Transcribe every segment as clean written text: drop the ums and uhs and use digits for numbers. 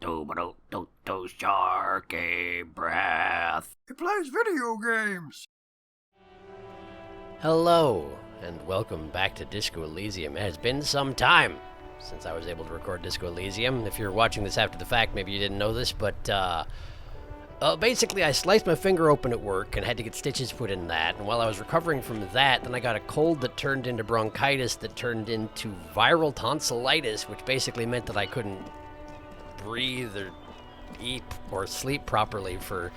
SharkyBreath. He plays video games. Hello, and welcome back to Disco Elysium. It has been some time since I was able to record Disco Elysium. If you're watching this after the fact, maybe you didn't know this, but basically I sliced my finger open at work and had to get stitches put in that. And while I was recovering from that, then I got a cold that turned into bronchitis that turned into viral tonsillitis, which basically meant that I couldn't breathe or eat or sleep properly for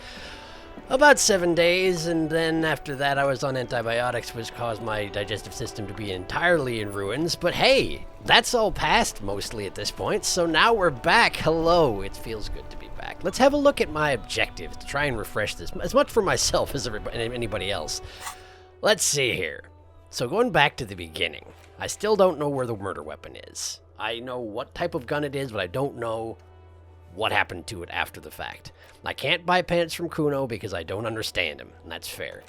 about 7 days, and then after that I was on antibiotics, which caused my digestive system to be entirely in ruins. But hey, that's all past mostly at this point, so now we're back. Hello, it feels good to be back. Let's have a look at my objectives to try and refresh this, as much for myself as anybody else. Let's see here. So going back to the beginning, I still don't know where the murder weapon is. I know what type of gun it is, but I don't know what happened to it after the fact. I can't buy pants from Kuno because I don't understand him, and that's fair.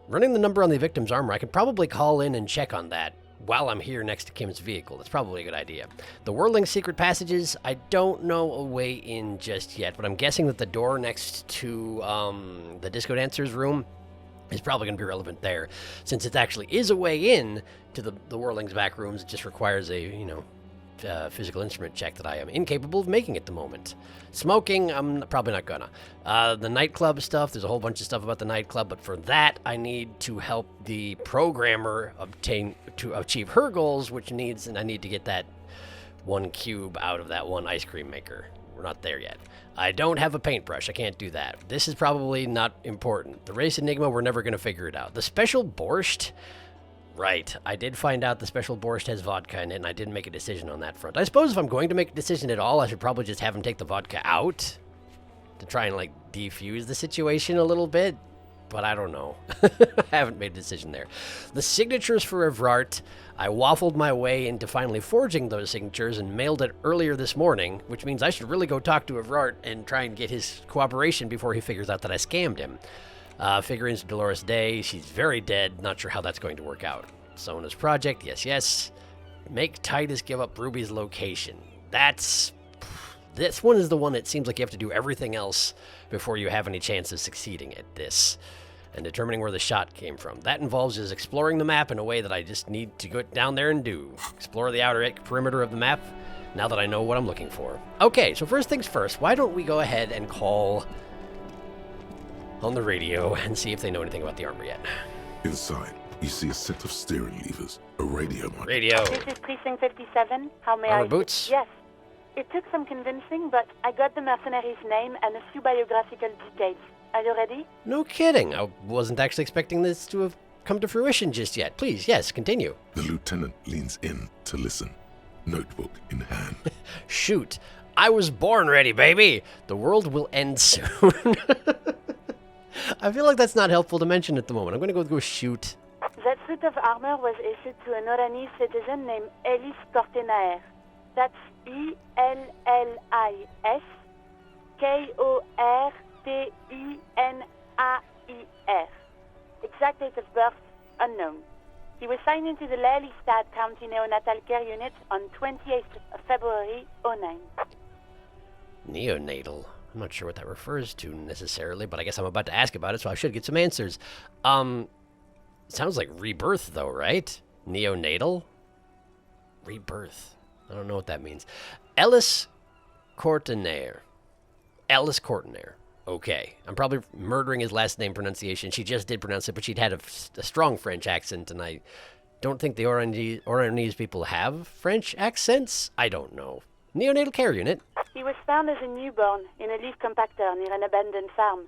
Running the number on the victim's armor, I could probably call in and check on that while I'm here next to Kim's vehicle. That's probably a good idea. The whirling secret passages, I don't know a way in just yet, but I'm guessing that the door next to the disco dancer's room is probably going to be relevant there. Since it actually is a way in to the whirling's back rooms, it just requires a, physical instrument check that I am incapable of making at the moment. Smoking, I'm probably not gonna. The nightclub stuff, there's a whole bunch of stuff about the nightclub, but for that, I need to help the programmer achieve her goals, and I need to get that one cube out of that one ice cream maker. We're not there yet. I don't have a paintbrush. I can't do that. This is probably not important. The race enigma, we're never gonna figure it out. The special borscht, right, I did find out the special borscht has vodka in it, and I didn't make a decision on that front. I suppose if I'm going to make a decision at all, I should probably just have him take the vodka out to try and, defuse the situation a little bit, but I don't know. I haven't made a decision there. The signatures for Evrart, I waffled my way into finally forging those signatures and mailed it earlier this morning, which means I should really go talk to Evrart and try and get his cooperation before he figures out that I scammed him. Figurines of Dolores Day, she's very dead, not sure how that's going to work out. Sona's project, yes. Make Titus give up Ruby's location. This one is the one that seems like you have to do everything else before you have any chance of succeeding at this. And determining where the shot came from. That involves just exploring the map in a way that I just need to go down there and do. Explore the outer perimeter of the map, now that I know what I'm looking for. Okay, so first things first, why don't we go ahead and call on the radio and see if they know anything about the armor yet. Inside, you see a set of steering levers, a radio monitor. Radio. This is Precinct 57. How may Armor I... boots? Yes. It took some convincing, but I got the mercenary's name and a few biographical details. Are you ready? No kidding. I wasn't actually expecting this to have come to fruition just yet. Please, yes, continue. The lieutenant leans in to listen, notebook in hand. Shoot. I was born ready, baby. The world will end soon. I feel like that's not helpful to mention at the moment. I'm going to go shoot. That suit of armor was issued to an Oranese citizen named Ellis Kortenaer. That's E-L-L-I-S K-O-R-T-E-N-A-I-R. Exact date of birth, unknown. He was signed into the Lelystad County Neonatal Care Unit on 28th of February, 09. Neonatal. I'm not sure what that refers to necessarily, but I guess I'm about to ask about it, so I should get some answers. Sounds like rebirth, though, right? Neonatal? Rebirth. I don't know what that means. Ellis Kortenaer. Okay. I'm probably murdering his last name pronunciation. She just did pronounce it, but she'd had a strong French accent, and I don't think the Oranese people have French accents. I don't know. Neonatal care unit. He was found as a newborn in a leaf compactor near an abandoned farm.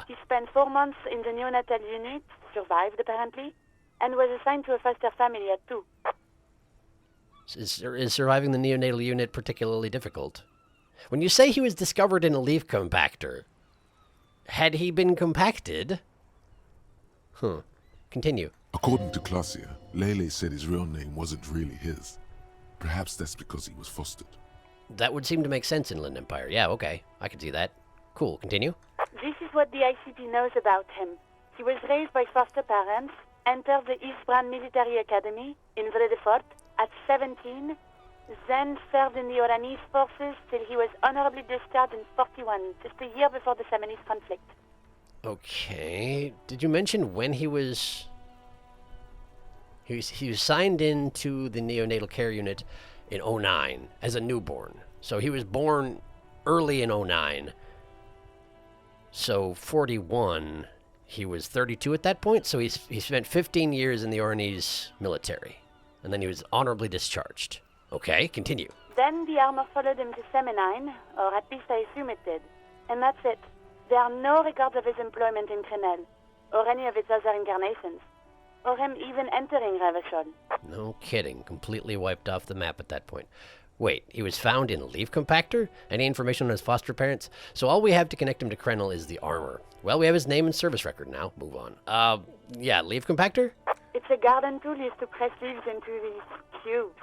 He spent 4 months in the neonatal unit, survived apparently, and was assigned to a foster family at 2. Is surviving the neonatal unit particularly difficult? When you say he was discovered in a leaf compactor, had he been compacted? Continue. According to Klasia, Lele said his real name wasn't really his. Perhaps that's because he was fostered. That would seem to make sense in Lind Empire. Yeah, okay. I can see that. Cool. Continue. This is what the ICP knows about him. He was raised by foster parents, entered the Eastbrand Military Academy in Vredefort at 17, then served in the Oranese forces till he was honorably discharged in 41, just a year before the Seminese conflict. Okay. Did you mention when he was... He was signed into the neonatal care unit in 09 as a newborn. So he was born early in 09. So 41, he was 32 at that point. So he spent 15 years in the Oranese military. And then he was honorably discharged. Okay, continue. Then the armor followed him to Seminine, or at least I assume it did. And that's it. There are no records of his employment in Crenel, or any of its other incarnations, or him even entering Revachol. No kidding. Completely wiped off the map at that point. Wait, he was found in a leaf compactor? Any information on his foster parents? So all we have to connect him to Crenel is the armor. Well, we have his name and service record now. Move on. Yeah, leaf compactor? It's a garden tool used to press leaves into these cubes.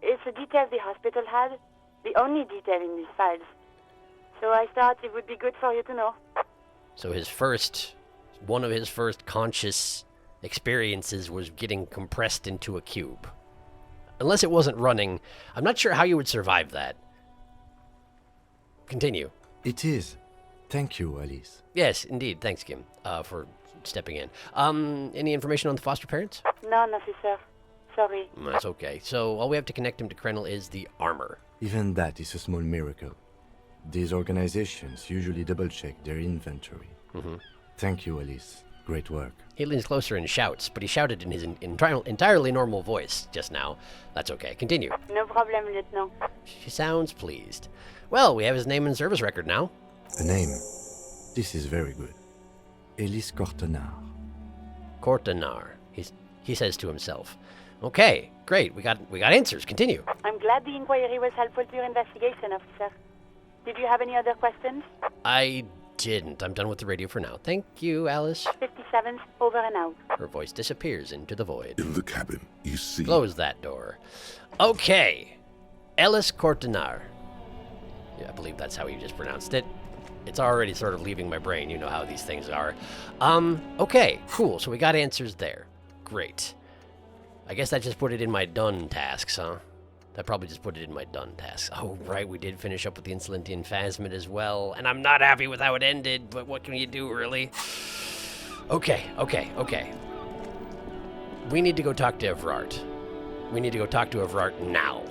It's a detail the hospital had, the only detail in these files. So I thought it would be good for you to know. So one of his first conscious experiences was getting compressed into a cube. Unless it wasn't running, I'm not sure how you would survive that. Continue. It is. Thank you, Alice. Yes, indeed. Thanks, Kim, for stepping in. Any information on the foster parents? None, officer. Sorry. That's okay. So all we have to connect him to Crenel is the armor. Even that is a small miracle. These organizations usually double-check their inventory. Mm-hmm. Thank you, Alice. Great work. He leans closer and shouts, but he shouted in his entirely normal voice just now. That's okay. Continue. No problem, Lieutenant. She sounds pleased. Well, we have his name and service record now. A name. This is very good. Elise Cortenard. Cortenard. He says to himself. Okay, great. We got answers. Continue. I'm glad the inquiry was helpful to your investigation, officer. Did you have any other questions? I didn't. I'm done with the radio for now. Thank you, Alice. 57's over and out. Her voice disappears into the void. In the cabin, you see... Close that door. Okay. Ellis Cortenard. Yeah, I believe that's how you just pronounced it. It's already sort of leaving my brain. You know how these things are. Okay, cool. So we got answers there. Great. I guess that just put it in my done tasks, huh? That probably just put it in my done tasks. Oh, right, we did finish up with the Insolentian Phasmid as well, and I'm not happy with how it ended, but what can you do, really? Okay. We need to go talk to Evrart. We need to go talk to Evrart now.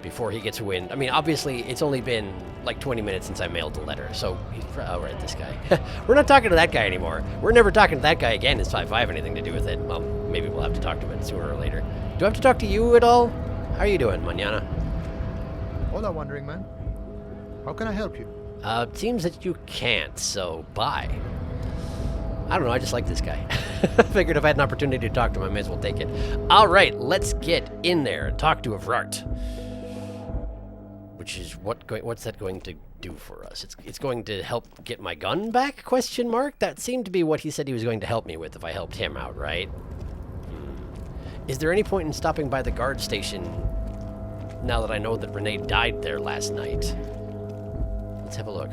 Before he gets wind. I mean, obviously, it's only been like 20 minutes since I mailed the letter, so he's... Oh, right, this guy. We're not talking to that guy anymore. We're never talking to that guy again if I have anything to do with it. Well, maybe we'll have to talk to him sooner or later. Do I have to talk to you at all? How are you doing, Manana? Hola, Wandering Man. How can I help you? It seems that you can't, so bye. I don't know, I just like this guy. Figured if I had an opportunity to talk to him, I may as well take it. All right, let's get in there and talk to Evrart. Which is what's that going to do for us? It's going to help get my gun back? Question mark? That seemed to be what he said he was going to help me with if I helped him out, right? Is there any point in stopping by the guard station now that I know that Renee died there last night? Let's have a look.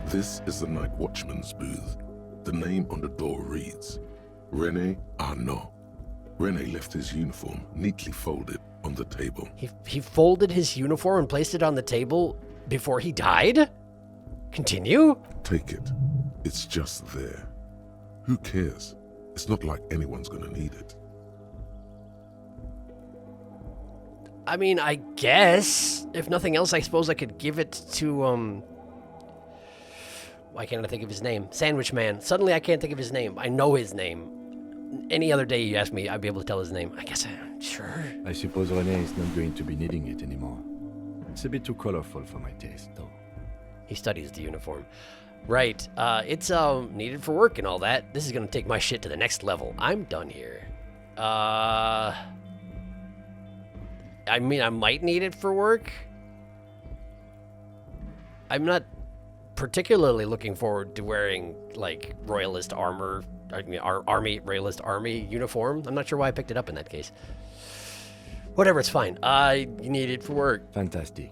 This is the night watchman's booth. The name on the door reads, René Arnaud. René left his uniform neatly folded on the table. He folded his uniform and placed it on the table before he died? Continue? Take it. It's just there. Who cares? It's not like anyone's gonna need it. I mean, I guess. If nothing else, I suppose I could give it to, why can't I think of his name? Sandwich Man. Suddenly I can't think of his name. I know his name. Any other day you ask me, I'd be able to tell his name. I guess I'm sure. I suppose René is not going to be needing it anymore. It's a bit too colorful for my taste, though. He studies the uniform. Right. It's needed for work and all that. This is gonna take my shit to the next level. I'm done here. I mean, I might need it for work. I'm not particularly looking forward to wearing, like, royalist armor. I mean, royalist army uniform. I'm not sure why I picked it up in that case. Whatever, it's fine. I need it for work. Fantastic.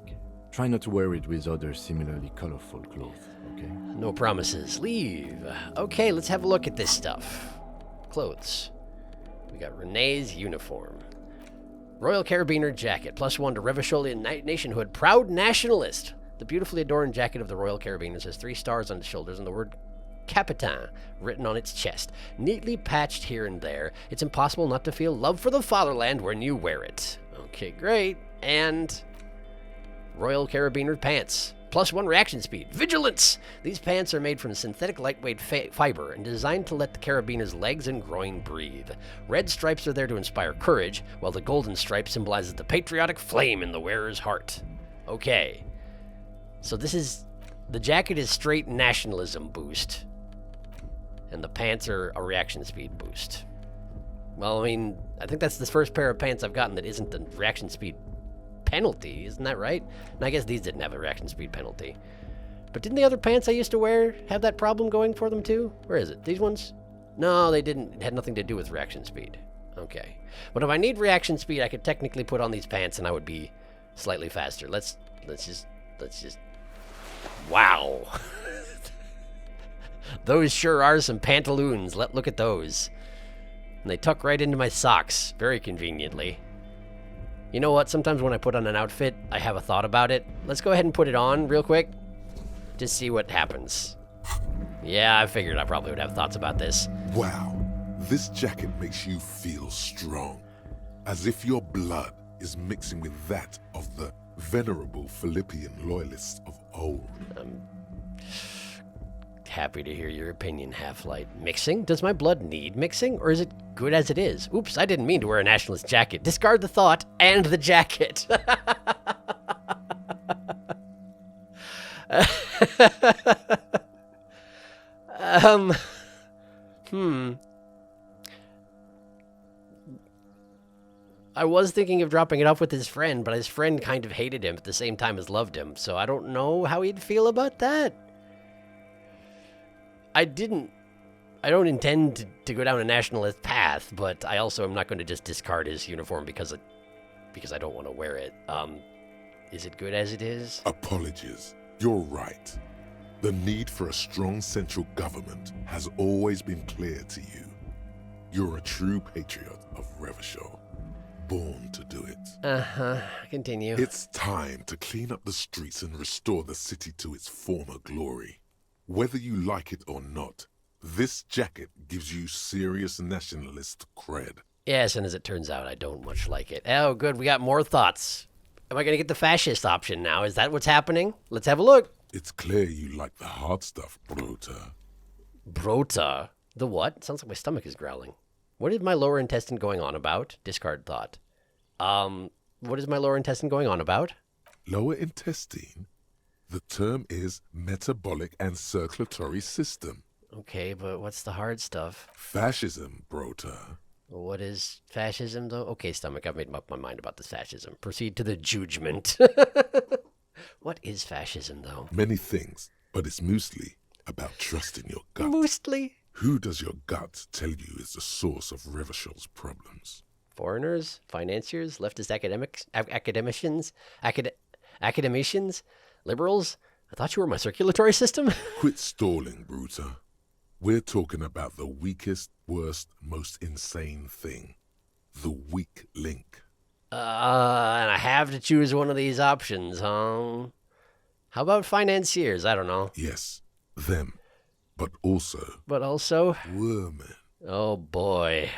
Try not to wear it with other similarly colorful clothes, okay? No promises. Leave. Okay, let's have a look at this stuff. Clothes. We got Renee's uniform. Royal Carabiner jacket. +1 to Revacholian nationhood. Proud nationalist. The beautifully adorned jacket of the Royal Carabiners has 3 stars on the shoulders and the word Capitan written on its chest. Neatly patched here and there. It's impossible not to feel love for the fatherland when you wear it. Okay, great. And Royal Carabiner pants. +1 reaction speed. Vigilance! These pants are made from synthetic lightweight fiber and designed to let the carabiner's legs and groin breathe. Red stripes are there to inspire courage, while the golden stripe symbolizes the patriotic flame in the wearer's heart. Okay. So this is... The jacket is straight nationalism boost. And the pants are a reaction speed boost. Well, I mean, I think that's the first pair of pants I've gotten that isn't the reaction speed penalty, isn't that right? And I guess these didn't have a reaction speed penalty. But didn't the other pants I used to wear have that problem going for them too? Where is it? These ones? No, they didn't. It had nothing to do with reaction speed. Okay. But if I need reaction speed, I could technically put on these pants and I would be slightly faster. Let's just... Wow. Those sure are some pantaloons. Look at those. And they tuck right into my socks, very conveniently. You know what? Sometimes when I put on an outfit, I have a thought about it. Let's go ahead and put it on real quick. Just see what happens. Yeah, I figured I probably would have thoughts about this. Wow, this jacket makes you feel strong. As if your blood is mixing with that of the venerable Philippian loyalists of old. I'm happy to hear your opinion, Half-Light. Mixing? Does my blood need mixing, or is it good as it is? Oops, I didn't mean to wear a nationalist jacket. Discard the thought and the jacket. I was thinking of dropping it off with his friend, but his friend kind of hated him at the same time as loved him, so I don't know how he'd feel about that. I don't intend to go down a nationalist path, but I also am not going to just discard his uniform because I don't want to wear it. Is it good as it is? Apologies. You're right. The need for a strong central government has always been clear to you. You're a true patriot of Revachol, born to do it. Continue. It's time to clean up the streets and restore the city to its former glory. Whether you like it or not, this jacket gives you serious nationalist cred. Yes, and as it turns out, I don't much like it. Oh, good, we got more thoughts. Am I going to get the fascist option now? Is that what's happening? Let's have a look. It's clear you like the hard stuff, Brota. Brota? The what? Sounds like my stomach is growling. What is my lower intestine going on about? Discard thought. What is my lower intestine going on about? Lower intestine? The term is metabolic and circulatory system. Okay, but what's the hard stuff? Fascism, Brota. What is fascism, though? Okay, stomach, I've made up my mind about this fascism. Proceed to the judgment. What is fascism, though? Many things, but it's mostly about trusting your gut. Mostly? Who does your gut tell you is the source of Revachol's problems? Foreigners? Financiers? Leftist academicians? Liberals? I thought you were my circulatory system. Quit stalling, Bruta. We're talking about the weakest, worst, most insane thing. The weak link. And I have to choose one of these options, huh? How about financiers? I don't know. Yes, them. But also... women. Oh boy,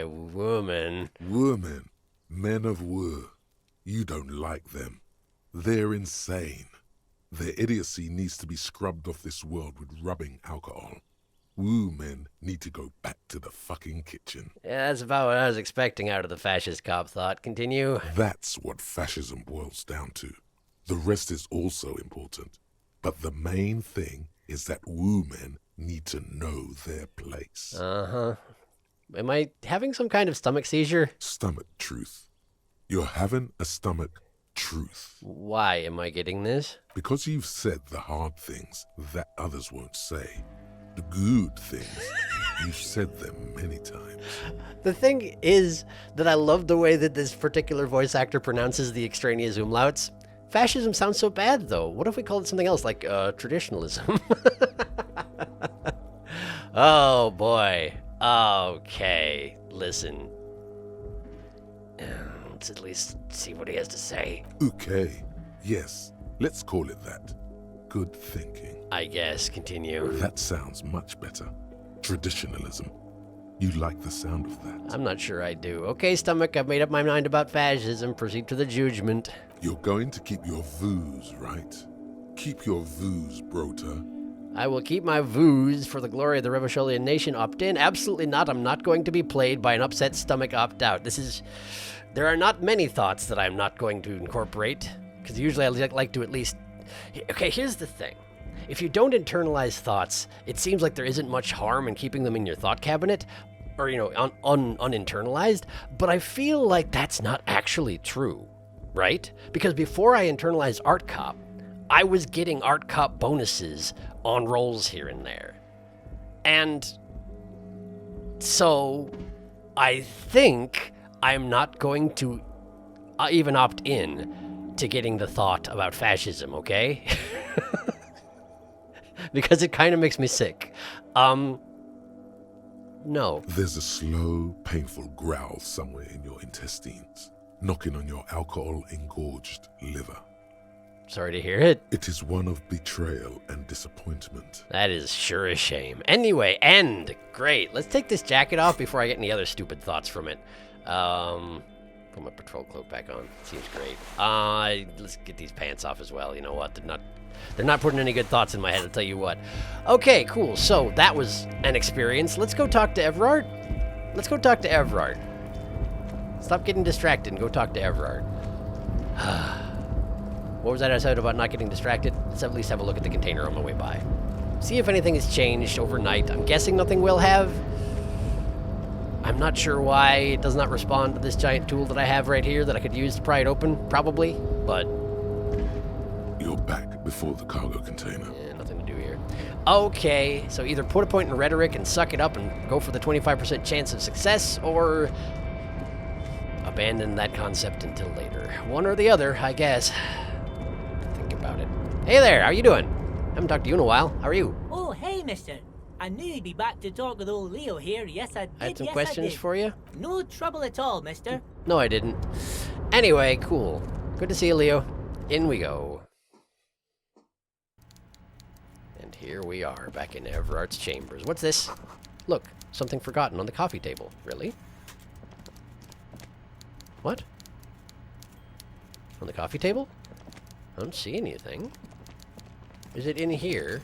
women. Women. Men of war. You don't like them. They're insane. Their idiocy needs to be scrubbed off this world with rubbing alcohol. Woo men need to go back to the fucking kitchen. Yeah, that's about what I was expecting out of the fascist cop thought. Continue. That's what fascism boils down to. The rest is also important. But the main thing is that woo men need to know their place. Uh-huh. Am I having some kind of stomach seizure? Stomach truth. You're having a stomach truth. Why am I getting this? Because you've said the hard things that others won't say. The good things, you've said them many times. The thing is that I love the way that this particular voice actor pronounces the extraneous umlauts. Fascism sounds so bad, though. What if we called it something else, like traditionalism? Oh, boy. Okay, listen. Let's at least see what he has to say. Okay. Yes, let's call it that. Good thinking. I guess. Continue. That sounds much better. Traditionalism. You like the sound of that? I'm not sure I do. Okay, stomach, I've made up my mind about fascism. Proceed to the judgment. You're going to keep your vooz, right? Keep your vooz, Brota. I will keep my vooz for the glory of the Revacholian nation opt-in. Absolutely not. I'm not going to be played by an upset stomach opt-out. There are not many thoughts that I'm not going to incorporate, because usually I like to at least... Okay, here's the thing. If you don't internalize thoughts, it seems like there isn't much harm in keeping them in your thought cabinet, or, uninternalized, but I feel like that's not actually true, right? Because before I internalized Art Cop, I was getting Art Cop bonuses on rolls here and there. And so I think I'm not going to even opt in to getting the thought about fascism, okay? Because it kind of makes me sick. No. There's a slow, painful growl somewhere in your intestines, knocking on your alcohol-engorged liver. Sorry to hear it. It is one of betrayal and disappointment. That is sure a shame. Anyway, end. Great. Let's take this jacket off before I get any other stupid thoughts from it. Put my patrol cloak back on. Seems great. Let's get these pants off as well. You know what? They're not putting any good thoughts in my head, I'll tell you what. Okay, cool. So that was an experience. Let's go talk to Everard. Stop getting distracted and go talk to Everard. What was that I said about not getting distracted? Let's at least have a look at the container on my way by. See if anything has changed overnight. I'm guessing nothing will have. I'm not sure why it does not respond to this giant tool that I have right here that I could use to pry it open, probably, but... You're back before the cargo container. Yeah, nothing to do here. Okay, so either put a point in rhetoric and suck it up and go for the 25% chance of success, or abandon that concept until later. One or the other, I guess. Think about it. Hey there, how you doing? Haven't talked to you in a while. How are you? Oh, hey, mister. I knew you'd be back to talk with old Leo here. Yes, I did. I had some yes, questions I did. for you. No trouble at all, mister. No, I didn't. Anyway, cool. Good to see you, Leo. In we go. And here we are, back in Everard's chambers. What's this? Look, something forgotten on the coffee table. Really? What? On the coffee table? I don't see anything. Is it in here?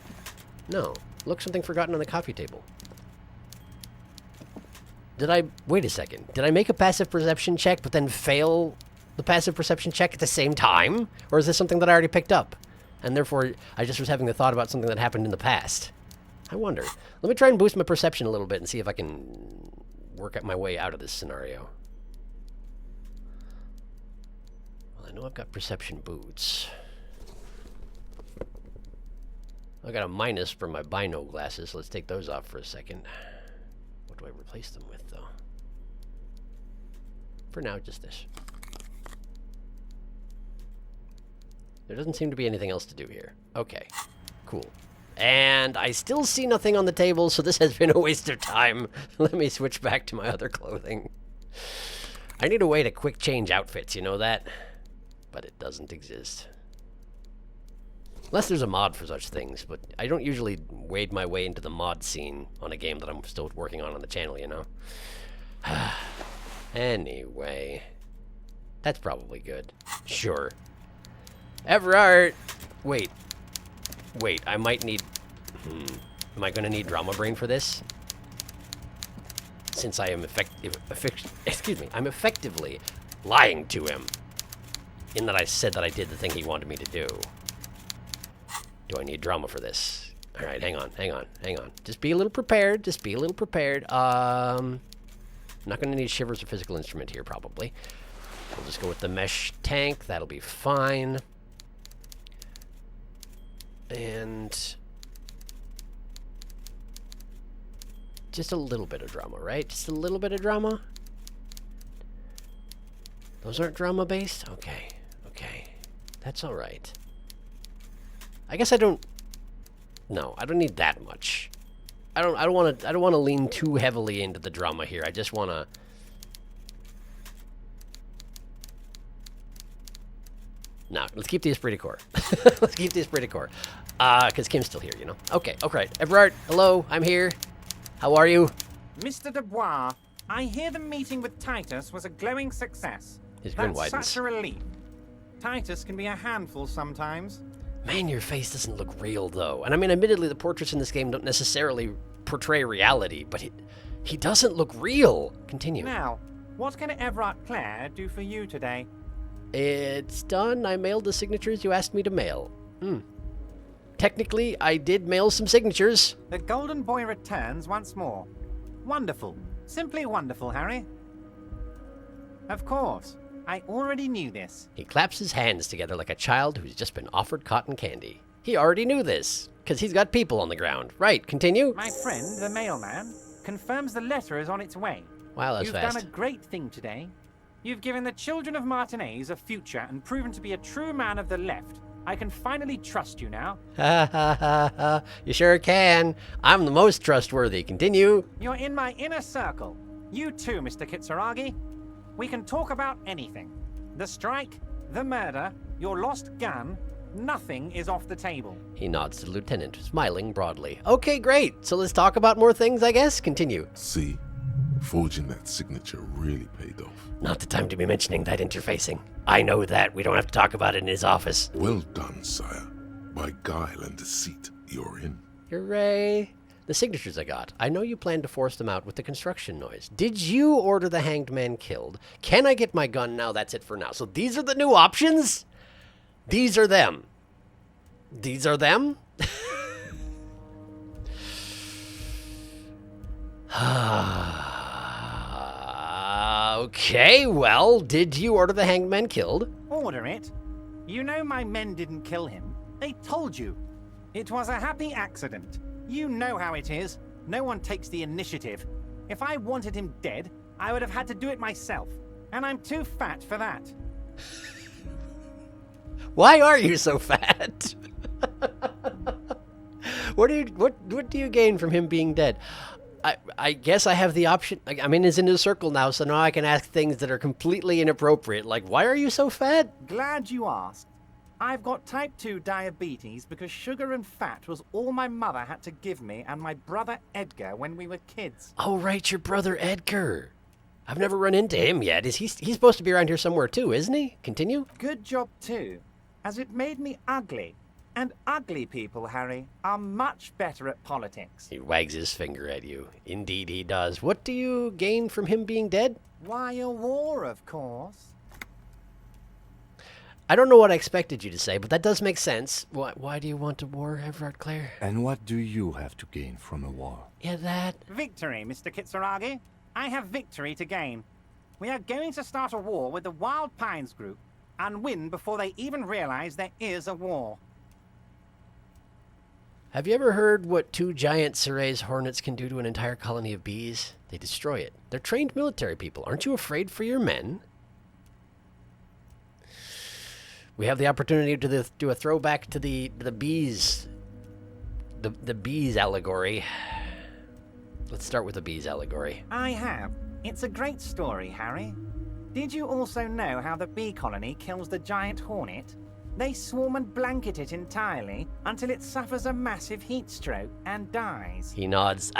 No. Look, something forgotten on the coffee table. Wait a second. Did I make a passive perception check but then fail the passive perception check at the same time? Or is this something that I already picked up? And therefore, I just was having the thought about something that happened in the past. I wonder. Let me try and boost my perception a little bit and see if I can work out my way out of this scenario. Well, I know I've got perception boots. I got a minus for my bino glasses. Let's take those off for a second. What do I replace them with, though? For now, just this. There doesn't seem to be anything else to do here. Okay, cool. And I still see nothing on the table, so this has been a waste of time. Let me switch back to my other clothing. I need a way to quick change outfits, you know that? But it doesn't exist. Unless there's a mod for such things, but I don't usually wade my way into the mod scene on a game that I'm still working on the channel, you know? Anyway. That's probably good. Sure. Everard! Wait, I might need... Am I gonna need Drama Brain for this? Since I am I'm effectively lying to him. In that I said that I did the thing he wanted me to do. Do I need drama for this? Alright, hang on. Just be a little prepared, I'm not gonna need shivers or physical instrument here, probably. We'll just go with the mesh tank, that'll be fine. And just a little bit of drama, right? Just a little bit of drama? Those aren't drama based? Okay. That's alright. I guess I don't need that much. I don't want to lean too heavily into the drama here. I just want to No, let's keep the esprit de corps. Let's keep the esprit de corps. Because Kim's still here, you know. Okay, okay. Everard, hello, I'm here. How are you? Mr. Dubois, I hear the meeting with Titus was a glowing success. His grin That's widens. such a relief. Titus can be a handful sometimes. Man, your face doesn't look real, though. And I mean, admittedly, the portraits in this game don't necessarily portray reality, but he doesn't look real. Continue. Now, what can Everard Clare do for you today? It's done. I mailed the signatures you asked me to mail. Technically, I did mail some signatures. The Golden Boy returns once more. Wonderful. Simply wonderful, Harry. Of course. I already knew this. He claps his hands together like a child who's just been offered cotton candy. He already knew this, because he's got people on the ground. Right, continue. My friend, the mailman, confirms the letter is on its way. Wow, that's You've fast. done a great thing today. You've given the children of Martinez a future and proven to be a true man of the left. I can finally trust you now. Ha ha ha ha. You sure can. I'm the most trustworthy. Continue. You're in my inner circle. You too, Mr. Kitsuragi. We can talk about anything. The strike, the murder, your lost gun. Nothing is off the table. He nods to the lieutenant, smiling broadly. Okay, great. So let's talk about more things, I guess. Continue. See, forging that signature really paid off. Not the time to be mentioning that interfacing. I know that. We don't have to talk about it in his office. Well done, sire. By guile and deceit, you're in. Hooray. The signatures I got. I know you plan to force them out with the construction noise. Did you order the hanged man killed? Can I get my gun now? That's it for now. So these are the new options? These are them. These are them? Okay, well, did you order the hanged man killed? Order it. You know my men didn't kill him. They told you. It was a happy accident. You know how it is. No one takes the initiative. If I wanted him dead, I would have had to do it myself. And I'm too fat for that. Why are you so fat? What do you gain from him being dead? I guess I have the option. I'm in his inner circle now, so now I can ask things that are completely inappropriate. Like, why are you so fat? Glad you asked. I've got type 2 diabetes because sugar and fat was all my mother had to give me and my brother Edgar when we were kids. Oh, right, your brother Edgar. I've never run into him yet. He's supposed to be around here somewhere too, isn't he? Continue. Good job too, as it made me ugly. And ugly people, Harry, are much better at politics. He wags his finger at you. Indeed he does. What do you gain from him being dead? Why, a war, of course. I don't know what I expected you to say, but that does make sense. Why do you want a war, Everard Clare? And what do you have to gain from a war? Yeah, that. Victory, Mr. Kitsuragi. I have victory to gain. We are going to start a war with the Wild Pines group and win before they even realize there is a war. Have you ever heard what 2 giant Ceres hornets can do to an entire colony of bees? They destroy it. They're trained military people. Aren't you afraid for your men? We have the opportunity to do a throwback to the bees. The bees allegory. Let's start with the bees allegory. I have. It's a great story, Harry. Did you also know how the bee colony kills the giant hornet? They swarm and blanket it entirely until it suffers a massive heat stroke and dies. He nods.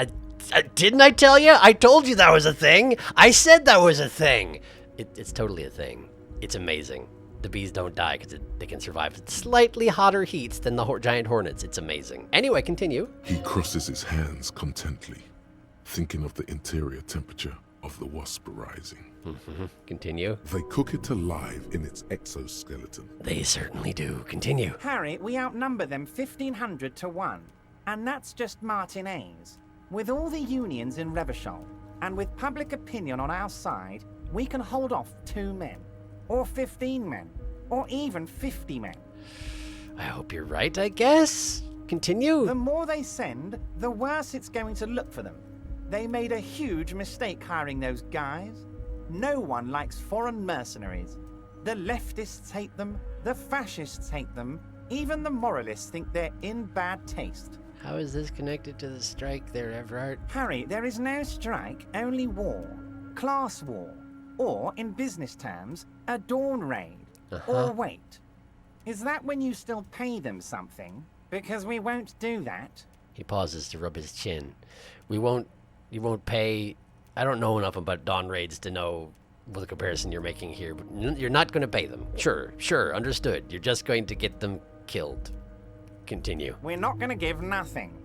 Didn't I tell you? I told you that was a thing. I said that was a thing. It's totally a thing. It's amazing. The bees don't die because they can survive slightly hotter heats than the giant hornets. It's amazing. Anyway, continue. He crosses his hands contently, thinking of the interior temperature of the wasp rising. Continue. They cook it alive in its exoskeleton. They certainly do. Continue. Harry, we outnumber them 1,500 to 1. And that's just Martinez. With all the unions in Revachol, and with public opinion on our side, we can hold off 2 men. Or 15 men. Or even 50 men. I hope you're right, I guess. Continue. The more they send, the worse it's going to look for them. They made a huge mistake hiring those guys. No one likes foreign mercenaries. The leftists hate them, the fascists hate them, even the moralists think they're in bad taste. How is this connected to the strike there, Everard? Harry, there is no strike, only war. Class war. Or, in business terms, a dawn raid. Or wait. Is that when you still pay them something? Because we won't do that. He pauses to rub his chin. You won't pay. I don't know enough about dawn raids to know what the comparison you're making here, but you're not going to pay them. Sure, understood. You're just going to get them killed. Continue. We're not going to give nothing.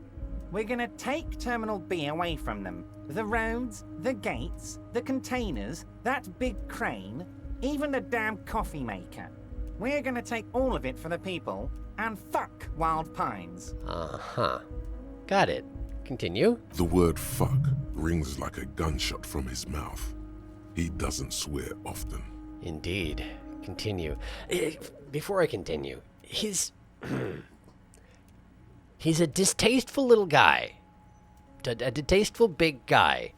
We're going to take Terminal B away from them. The roads, the gates, the containers, that big crane, even the damn coffee maker. We're going to take all of it for the people, and fuck Wild Pines. Uh-huh. Got it. Continue. The word fuck rings like a gunshot from his mouth. He doesn't swear often. Indeed. Continue. Before I continue, he's a distasteful little guy. A distasteful big guy.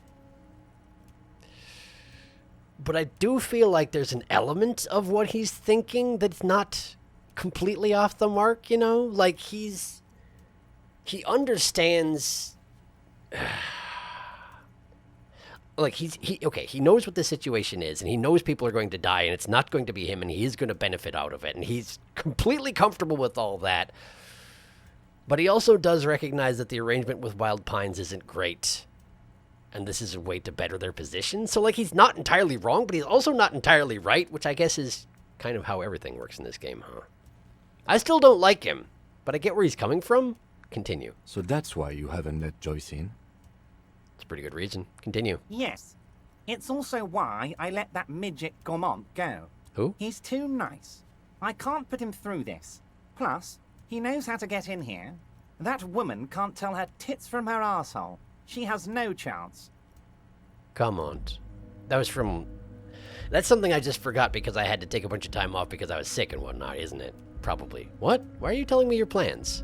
But I do feel like there's an element of what he's thinking that's not completely off the mark, you know? Like, he understands... Like, he knows what the situation is, and he knows people are going to die, and it's not going to be him, and he is going to benefit out of it, and he's completely comfortable with all that. But he also does recognize that the arrangement with Wild Pines isn't great, and this is a way to better their position. So, like, he's not entirely wrong, but he's also not entirely right, which I guess is kind of how everything works in this game, huh? I still don't like him, but I get where he's coming from. Continue. So that's why you haven't let Joyce in? It's a pretty good reason. Continue. Yes. It's also why I let that midget Gaumont go. Who? He's too nice. I can't put him through this. Plus, he knows how to get in here. That woman can't tell her tits from her asshole. She has no chance. Come on. That's something I just forgot because I had to take a bunch of time off because I was sick and whatnot, isn't it? Probably. What? Why are you telling me your plans?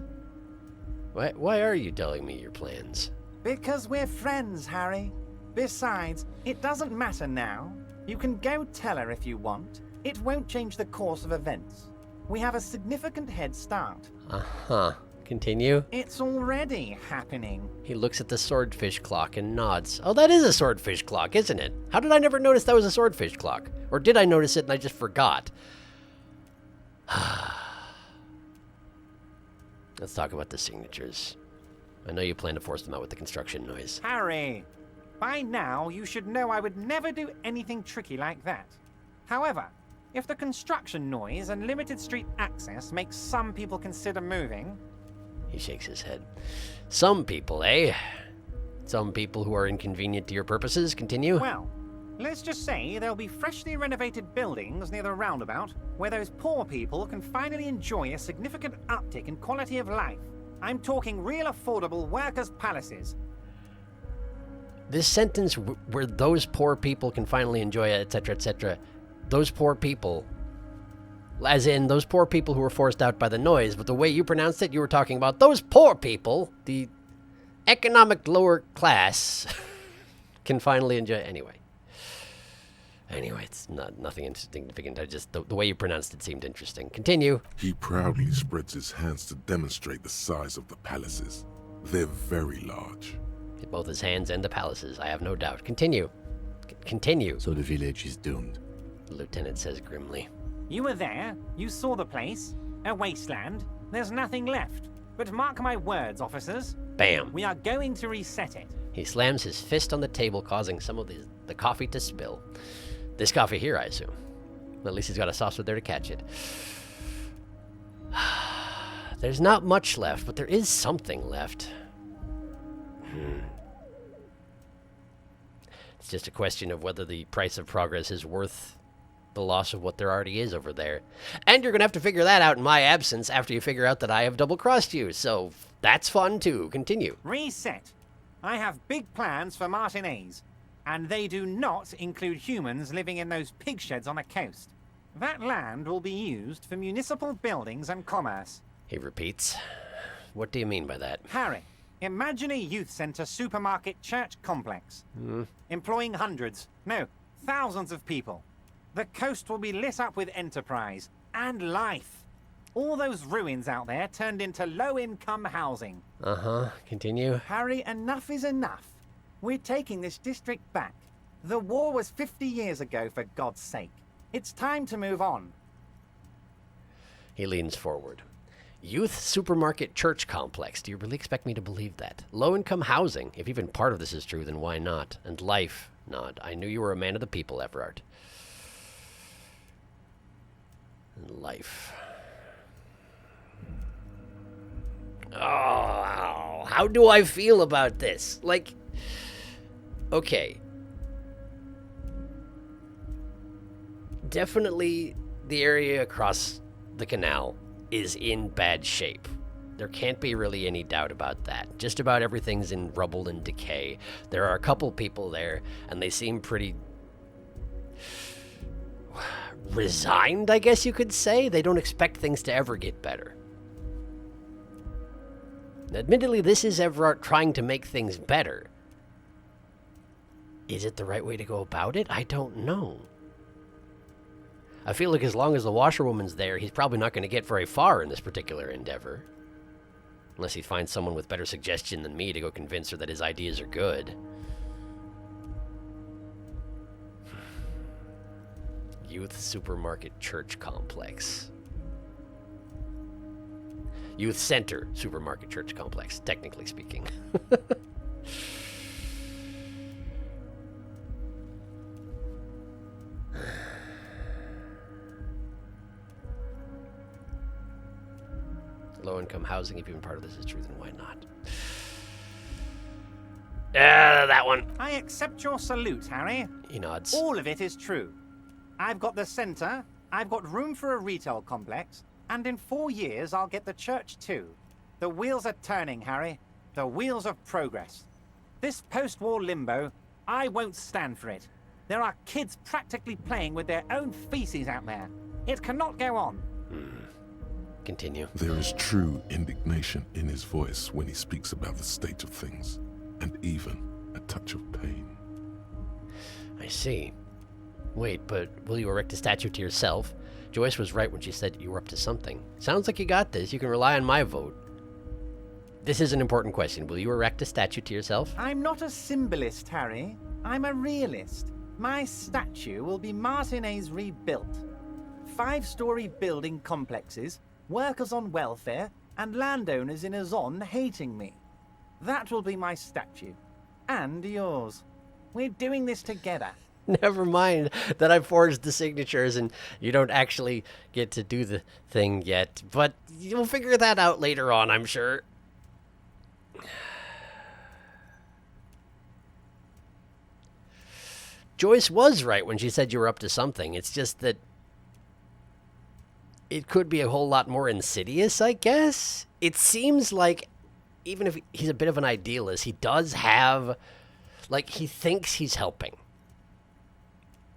Why are you telling me your plans? Because we're friends, Harry. Besides, it doesn't matter now. You can go tell her if you want. It won't change the course of events. We have a significant head start. Uh-huh. Continue. It's already happening. He looks at the swordfish clock and nods. Oh, that is a swordfish clock, isn't it? How did I never notice that was a swordfish clock? Or did I notice it and I just forgot? Let's talk about the signatures. I know you plan to force them out with the construction noise. Harry, by now you should know I would never do anything tricky like that. However, if the construction noise and limited street access makes some people consider moving... He shakes his head. Some people, eh? Some people who are inconvenient to your purposes. Continue. Well, let's just say there'll be freshly renovated buildings near the roundabout where those poor people can finally enjoy a significant uptick in quality of life. I'm talking real affordable workers' palaces. This sentence, where those poor people can finally enjoy it, etc., those poor people, as in those poor people who were forced out by the noise, but the way you pronounced it, you were talking about those poor people, the economic lower class, can finally enjoy it. Anyway, it's nothing insignificant. I just, the way you pronounced it seemed interesting. Continue. He proudly spreads his hands to demonstrate the size of the palaces. They're very large. Both his hands and the palaces, I have no doubt. Continue. Continue. So the village is doomed. The lieutenant says grimly. You were there. You saw the place. A wasteland. There's nothing left. But mark my words, officers. Bam. We are going to reset it. He slams his fist on the table, causing some of the coffee to spill. This coffee here, I assume. At least he's got a saucer there to catch it. There's not much left, but there is something left. It's just a question of whether the price of progress is worth the loss of what there already is over there. And you're going to have to figure that out in my absence after you figure out that I have double-crossed you, so that's fun too. Continue. Reset. I have big plans for Martinez, and they do not include humans living in those pig sheds on the coast. That land will be used for municipal buildings and commerce. He repeats. What do you mean by that? Harry, imagine a youth center supermarket church complex. Employing hundreds, no, thousands of people. The coast will be lit up with enterprise and life. All those ruins out there turned into low-income housing. Uh-huh. Continue. Harry, enough is enough. We're taking this district back. The war was 50 years ago, for God's sake. It's time to move on. He leans forward. Youth supermarket church complex. Do you really expect me to believe that? Low-income housing. If even part of this is true, then why not? And life. Nod. I knew you were a man of the people, Everard. And life. Oh, how do I feel about this? Like, okay. Definitely the area across the canal is in bad shape. There can't be really any doubt about that. Just about everything's in rubble and decay. There are a couple people there, and they seem pretty resigned, I guess you could say. They don't expect things to ever get better. Admittedly, this is Everard trying to make things better. Is it the right way to go about it? I don't know. I feel like as long as the washerwoman's there, he's probably not going to get very far in this particular endeavor. Unless he finds someone with better suggestion than me to go convince her that his ideas are good. Youth supermarket church complex. Youth center supermarket church complex, technically speaking. Low-income housing, if even part of this is true, then why not? That one. I accept your salute, Harry. He nods. All of it is true. I've got the centre, I've got room for a retail complex, and in 4 years I'll get the church too. The wheels are turning, Harry. The wheels of progress. This post-war limbo, I won't stand for it. There are kids practically playing with their own feces out there. It cannot go on. Continue. There is true indignation in his voice when he speaks about the state of things, and even a touch of pain. I see. Wait, but will you erect a statue to yourself? Joyce was right when she said you were up to something. Sounds like you got this. You can rely on my vote. This is an important question. Will you erect a statue to yourself? I'm not a symbolist, Harry. I'm a realist. My statue will be Martinez rebuilt. 5-story building complexes, workers on welfare, and landowners in Azon hating me. That will be my statue. And yours. We're doing this together. Never mind that I forged the signatures and you don't actually get to do the thing yet. But you'll figure that out later on, I'm sure. Joyce was right when she said you were up to something. It's just that it could be a whole lot more insidious, I guess. It seems like, even if he's a bit of an idealist, he does have, like, he thinks he's helping.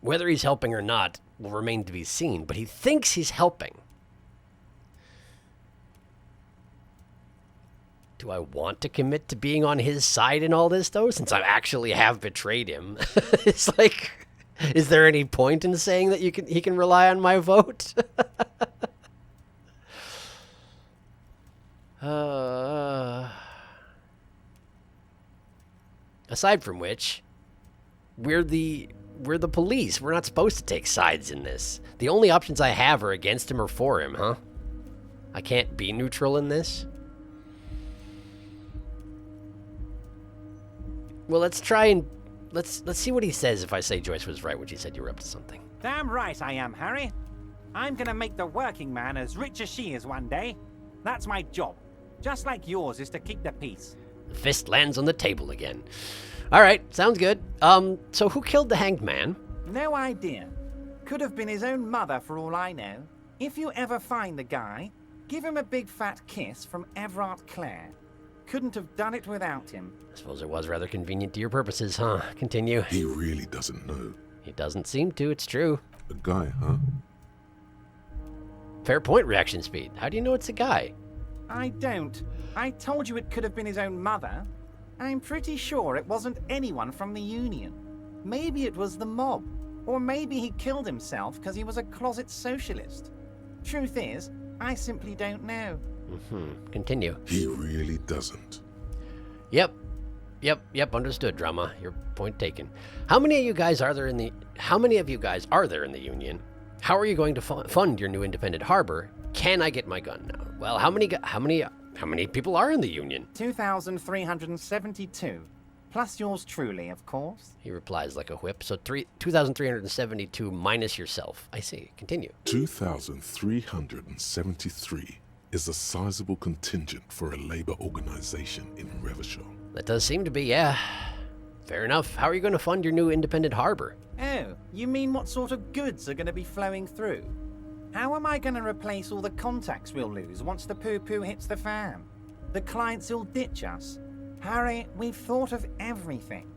Whether he's helping or not will remain to be seen, but he thinks he's helping. Do I want to commit to being on his side in all this, though, since I actually have betrayed him? It's like, is there any point in saying that he can rely on my vote? Aside from which, we're the police. We're not supposed to take sides in this. The only options I have are against him or for him, huh? I can't be neutral in this? Well, let's try and let's see what he says if I say Joyce was right when she said you were up to something. Damn right I am, Harry. I'm gonna make the working man as rich as she is one day. That's my job. Just like yours is to keep the peace. The fist lands on the table again. All right, sounds good. So who killed the hanged man? No idea. Could have been his own mother for all I know. If you ever find the guy, give him a big fat kiss from Everard Clare. Couldn't have done it without him. I suppose it was rather convenient to your purposes, huh? Continue. He really doesn't know. He doesn't seem to, it's true. A guy, huh? Fair point, reaction speed. How do you know it's a guy? I don't. I told you it could have been his own mother. I'm pretty sure it wasn't anyone from the Union. Maybe it was the mob. Or maybe he killed himself because he was a closet socialist. Truth is, I simply don't know. Continue. He really doesn't. Yep, understood, drama. Your point taken. How many of you guys are there in the Union? How are you going to fund your new independent harbor? Can I get my gun now? Well, how many people are in the Union? 2,372. Plus yours truly, of course. He replies like a whip. So 2,372 minus yourself. I see. Continue. 2,373 is a sizable contingent for a labor organization in Revachol. That does seem to be, yeah. Fair enough. How are you going to fund your new independent harbor? Oh, you mean what sort of goods are going to be flowing through? How am I going to replace all the contacts we'll lose once the poo-poo hits the fan? The clients will ditch us. Harry, we've thought of everything.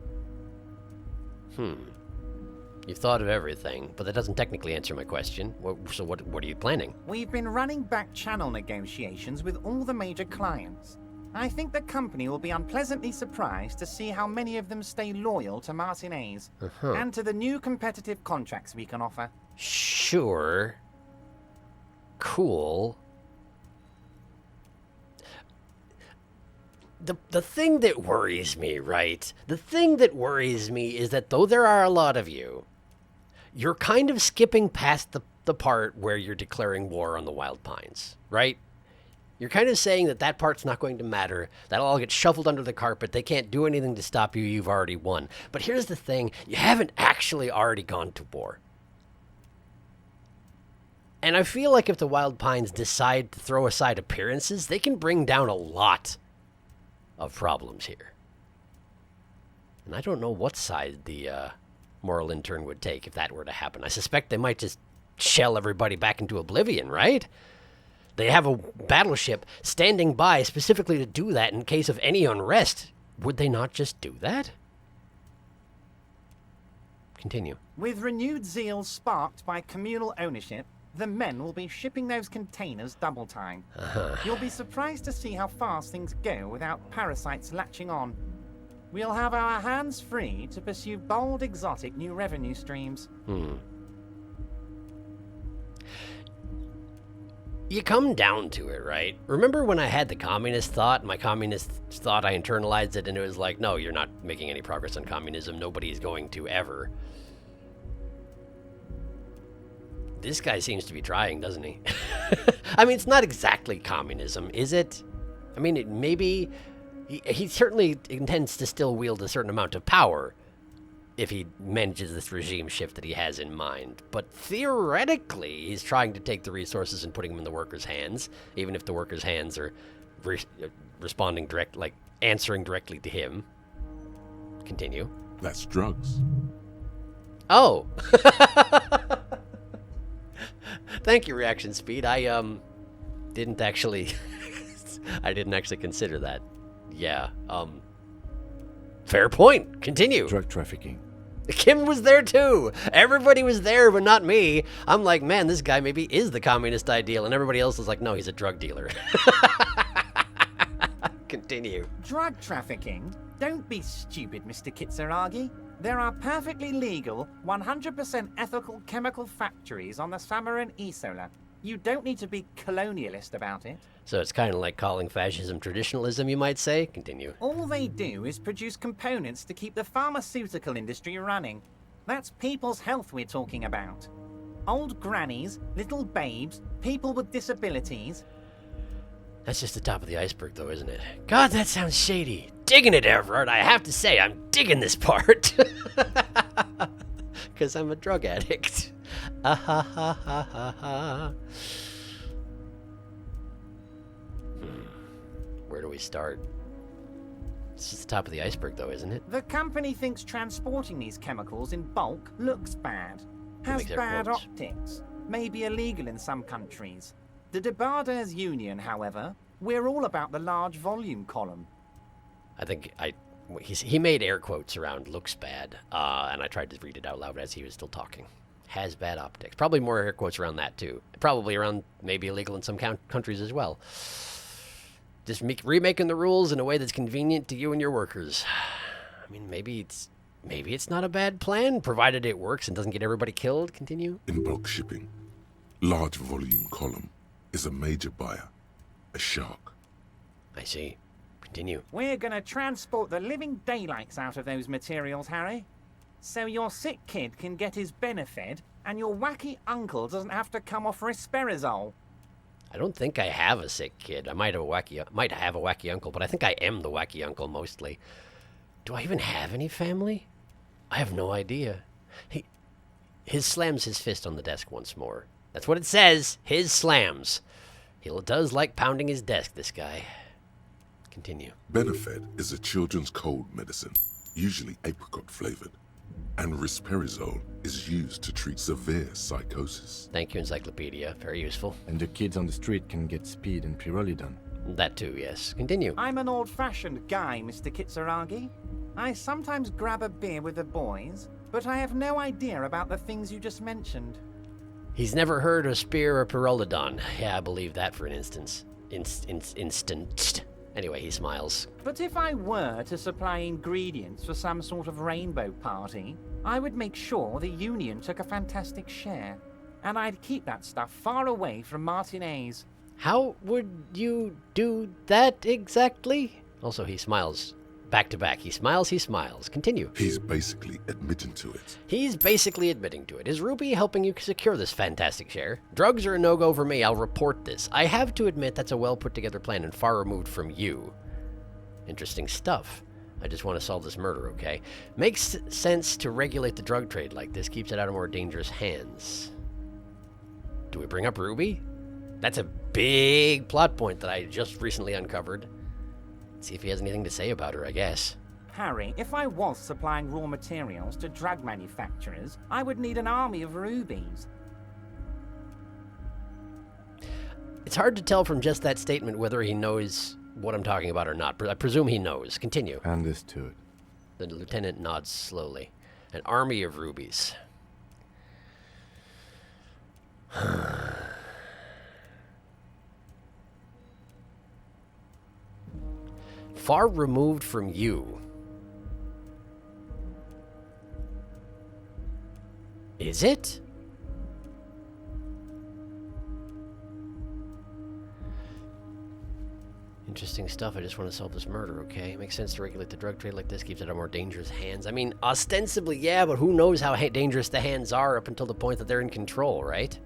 You've thought of everything, but that doesn't technically answer my question. So what are you planning? We've been running back channel negotiations with all the major clients. I think the company will be unpleasantly surprised to see how many of them stay loyal to Martinez and to the new competitive contracts we can offer. Sure. Cool. The thing that worries me, right? The thing that worries me is that though there are a lot of you, you're kind of skipping past the part where you're declaring war on the Wild Pines, right? You're kind of saying that part's not going to matter. That'll all get shuffled under the carpet. They can't do anything to stop you. You've already won. But here's the thing. You haven't actually already gone to war. And I feel like if the Wild Pines decide to throw aside appearances, they can bring down a lot of problems here. And I don't know what side the moral intern would take if that were to happen. I suspect they might just shell everybody back into oblivion, right? They have a battleship standing by specifically to do that in case of any unrest. Would they not just do that? Continue. With renewed zeal sparked by communal ownership, the men will be shipping those containers double time. You'll be surprised to see how fast things go without parasites latching on. We'll have our hands free to pursue bold, exotic new revenue streams. You come down to it, right? Remember when I had the communist thought? My communist thought, I internalized it, and it was like, no, you're not making any progress on communism. Nobody's going to ever. This guy seems to be trying, doesn't he? I mean, it's not exactly communism, is it? I mean, maybe... He certainly intends to still wield a certain amount of power if he manages this regime shift that he has in mind. But theoretically, he's trying to take the resources and putting them in the workers' hands, even if the workers' hands are responding direct, like answering directly to him. Continue. That's drugs. Oh! Thank you, Reaction Speed. I didn't actually consider that. Yeah, fair point. Continue. Drug trafficking. Kim was there too. Everybody was there, but not me. I'm like, man, this guy maybe is the communist ideal, and everybody else is like, no, he's a drug dealer. Continue. Drug trafficking? Don't be stupid, Mr. Kitsuragi. There are perfectly legal, 100% ethical chemical factories on the Samaran Isola. You don't need to be colonialist about it. So it's kind of like calling fascism traditionalism, you might say? Continue. All they do is produce components to keep the pharmaceutical industry running. That's people's health we're talking about. Old grannies, little babes, people with disabilities. That's just the top of the iceberg, though, isn't it? God, that sounds shady. Digging it, Everard. I have to say, I'm digging this part. Because I'm a drug addict. Ah ha ha ha ha ha. Where do we start? It's just the top of the iceberg, though, isn't it? The company thinks transporting these chemicals in bulk looks bad. Has Make their bad quotes. optics. May be illegal in some countries. The Debarders Union, however, we're all about the large volume column. I think he made air quotes around looks bad, and I tried to read it out loud as he was still talking. Has bad optics. Probably more air quotes around that, too. Probably around maybe illegal in some countries as well. Just remaking the rules in a way that's convenient to you and your workers. I mean, maybe it's not a bad plan, provided it works and doesn't get everybody killed. Continue. In bulk shipping, large volume column is a major buyer, a shark. I see. Continue. We're gonna transport the living daylights out of those materials, Harry. So your sick kid can get his benefit, and your wacky uncle doesn't have to come off risperazole. I don't think I have a sick kid. I might have a wacky uncle, but I think I am the wacky uncle mostly. Do I even have any family? I have no idea. His slams his fist on the desk once more. That's what it says. His slams. He does like pounding his desk, this guy. Continue. Benefed is a children's cold medicine, usually apricot flavored, and risperidone is used to treat severe psychosis. Thank you, Encyclopedia. Very useful. And the kids on the street can get speed and pyrrolidone. That too, yes. Continue. I'm an old-fashioned guy, Mr. Kitsuragi. I sometimes grab a beer with the boys, but I have no idea about the things you just mentioned. He's never heard of spear or pyrrolidon. Yeah, I believe that for an instance. Instant. Anyway, he smiles. But if I were to supply ingredients for some sort of rainbow party, I would make sure the Union took a fantastic share. And I'd keep that stuff far away from Martinez. How would you do that exactly? Also, he smiles. Back to back. He smiles. Continue. He's basically admitting to it. He's basically admitting to it. Is Ruby helping you secure this fantastic share? Drugs are a no-go for me. I'll report this. I have to admit that's a well-put-together plan and far removed from you. Interesting stuff. I just want to solve this murder, okay? Makes sense to regulate the drug trade like this. Keeps it out of more dangerous hands. Do we bring up Ruby? That's a big plot point that I just recently uncovered. See if he has anything to say about her, I guess. Harry, if I was supplying raw materials to drug manufacturers, I would need an army of rubies. It's hard to tell from just that statement whether he knows what I'm talking about or not, but I presume he knows. Continue. Understood. The lieutenant nods slowly. An army of rubies. Far removed from you. Is it? Interesting stuff. I just want to solve this murder, okay? It makes sense to regulate the drug trade like this. Keeps it out of more dangerous hands. I mean, ostensibly, yeah, but who knows how dangerous the hands are up until the point that they're in control, right?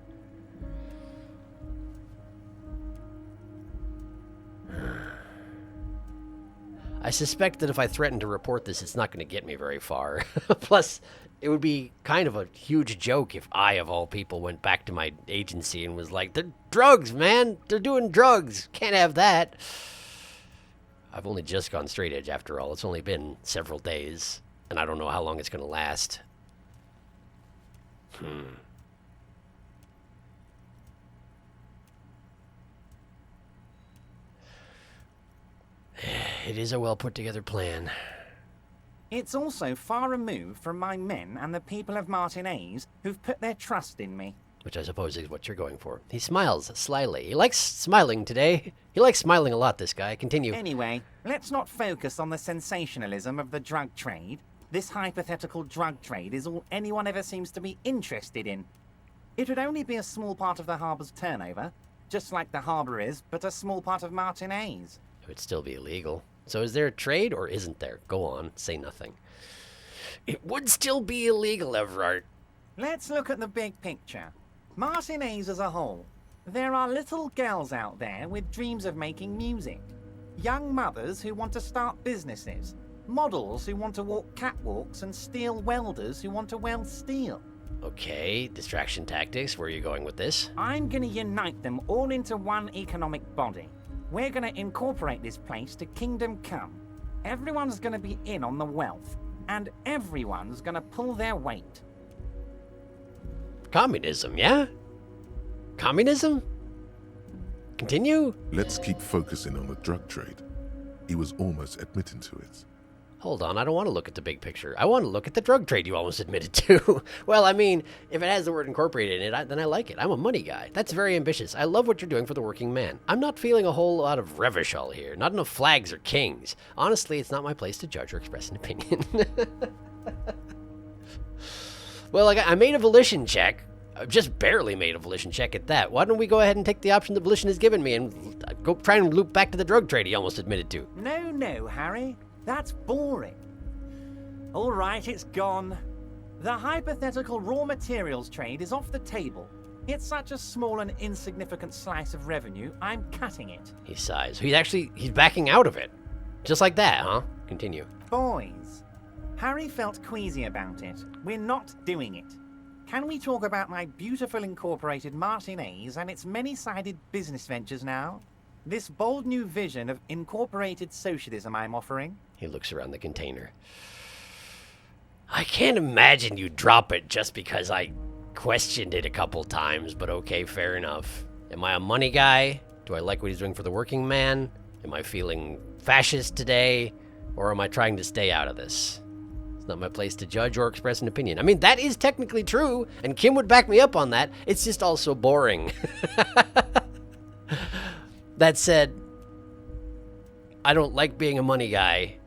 I suspect that if I threaten to report this, it's not going to get me very far. Plus, it would be kind of a huge joke if I, of all people, went back to my agency and was like, "They're drugs, man! They're doing drugs! Can't have that!" I've only just gone straight edge after all. It's only been several days, and I don't know how long it's going to last. It is a well-put-together plan. It's also far removed from my men and the people of Martinez who've put their trust in me. Which I suppose is what you're going for. He smiles slyly. He likes smiling today. He likes smiling a lot, this guy. Continue. Anyway, let's not focus on the sensationalism of the drug trade. This hypothetical drug trade is all anyone ever seems to be interested in. It would only be a small part of the harbor's turnover, just like the harbor is, but a small part of Martinez. It would still be illegal. So is there a trade or isn't there? Go on, say nothing. It would still be illegal, Everard. Let's look at the big picture. Martinez as a whole. There are little girls out there with dreams of making music. Young mothers who want to start businesses. Models who want to walk catwalks and steel welders who want to weld steel. Okay, distraction tactics. Where are you going with this? I'm gonna unite them all into one economic body. We're gonna incorporate this place to Kingdom Come. Everyone's gonna be in on the wealth, and everyone's gonna pull their weight. Communism, yeah? Communism? Continue? Let's keep focusing on the drug trade. He was almost admitting to it. Hold on, I don't want to look at the big picture. I want to look at the drug trade you almost admitted to. Well, I mean, if it has the word incorporated in it, then I like it. I'm a money guy. That's very ambitious. I love what you're doing for the working man. I'm not feeling a whole lot of Revachol here. Not enough flags or kings. Honestly, it's not my place to judge or express an opinion. Well, I made a volition check. I've just barely made a volition check at that. Why don't we go ahead and take the option the volition has given me and go try and loop back to the drug trade he almost admitted to? No, Harry. That's boring. All right, it's gone. The hypothetical raw materials trade is off the table. It's such a small and insignificant slice of revenue, I'm cutting it. He sighs. He's backing out of it. Just like that, huh? Continue. Boys, Harry felt queasy about it. We're not doing it. Can we talk about my beautiful incorporated Martinez and its many-sided business ventures now? This bold new vision of incorporated socialism I'm offering? He looks around the container. I can't imagine you drop it just because I questioned it a couple times, but okay, fair enough. Am I a money guy? Do I like what he's doing for the working man? Am I feeling fascist today? Or am I trying to stay out of this? It's not my place to judge or express an opinion. I mean, that is technically true, and Kim would back me up on that. It's just also boring. That said, I don't like being a money guy.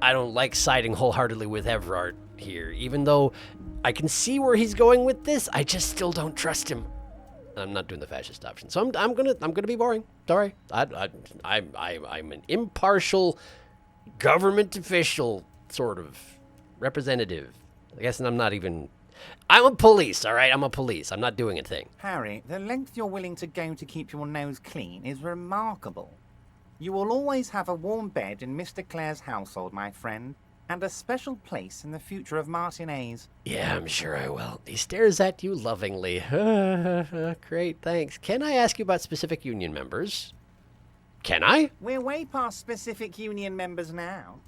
I don't like siding wholeheartedly with Everard here. Even though I can see where he's going with this, I just still don't trust him. I'm not doing the fascist option, so I'm gonna be boring. Sorry, I'm an impartial government official sort of representative. I guess I'm not even. I'm a police, all right. I'm a police. I'm not doing a thing. Harry, the length you're willing to go to keep your nose clean is remarkable. You will always have a warm bed in Mr. Clare's household, my friend, and a special place in the future of Martinez. Yeah, I'm sure I will. He stares at you lovingly. Great, thanks. Can I ask you about specific union members? Can I? We're way past specific union members now.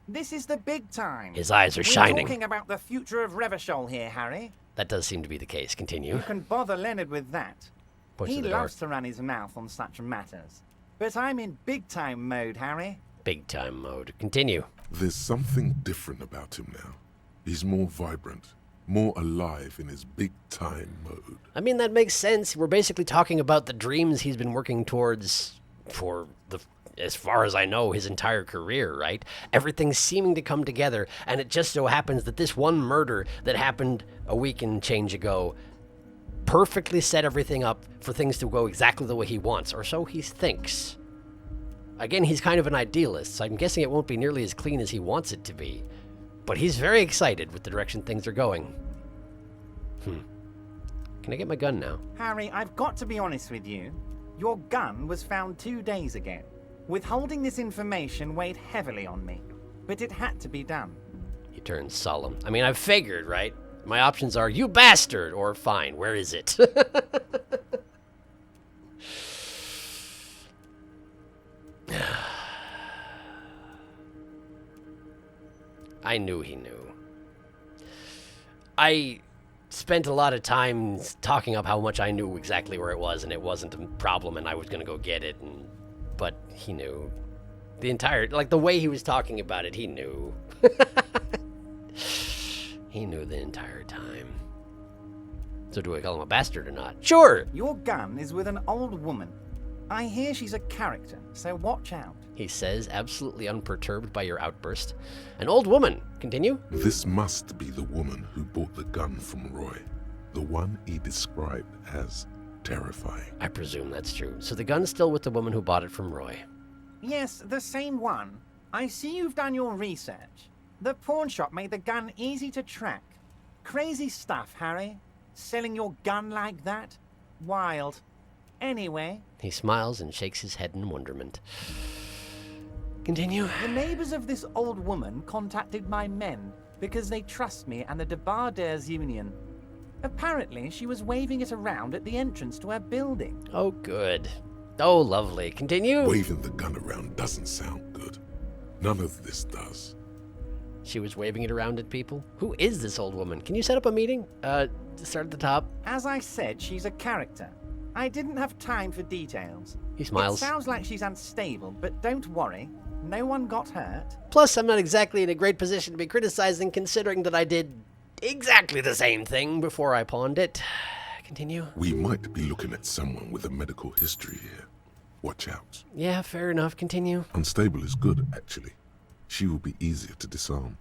This is the big time. His eyes are We're shining. talking about the future of Revachol here, Harry. That does seem to be the case. Continue. You can bother Leonard with that. Points He to the door. loves to run his mouth on such matters. But I'm in big time mode, Harry. Big time mode. Continue. There's something different about him now. He's more vibrant, more alive in his big time mode. I mean, that makes sense. We're basically talking about the dreams he's been working towards for as far as I know, his entire career, right? Everything's seeming to come together, and it just so happens that this one murder that happened a week and change ago perfectly set everything up for things to go exactly the way he wants, or so he thinks. Again, he's kind of an idealist, so I'm guessing it won't be nearly as clean as he wants it to be. But he's very excited with the direction things are going. Can I get my gun now? Harry, I've got to be honest with you. Your gun was found 2 days ago. Withholding this information weighed heavily on me, but it had to be done. He turns solemn. I mean, I've figured, right? My options are, you bastard, or fine, where is it? I knew he knew. I spent a lot of time talking up how much I knew exactly where it was, and it wasn't a problem, and I was going to go get it, but he knew. The entire, like, the way he was talking about it, he knew. He knew the entire time. So do I call him a bastard or not? Sure! Your gun is with an old woman. I hear she's a character, so watch out. He says, absolutely unperturbed by your outburst. An old woman. Continue. This must be the woman who bought the gun from Roy. The one he described as terrifying. I presume that's true. So the gun's still with the woman who bought it from Roy. Yes, the same one. I see you've done your research. The pawn shop made the gun easy to track. Crazy stuff, Harry. Selling your gun like that? Wild. Anyway, He smiles and shakes his head in wonderment. Continue. the neighbors of this old woman contacted my men because they trust me and the Debarders Union. Apparently, she was waving it around at the entrance to her building. Oh, good. Oh, lovely. Continue. Waving the gun around doesn't sound good. None of this does. She was waving it around at people? Who is this old woman? Can you set up a meeting? Start at the top. As I said, she's a character. I didn't have time for details. He smiles. It sounds like she's unstable, but don't worry. No one got hurt. Plus, I'm not exactly in a great position to be criticizing, considering that I did exactly the same thing before I pawned it. Continue. We might be looking at someone with a medical history here. Watch out. Yeah, fair enough. Continue. Unstable is good, actually. She will be easier to disarm.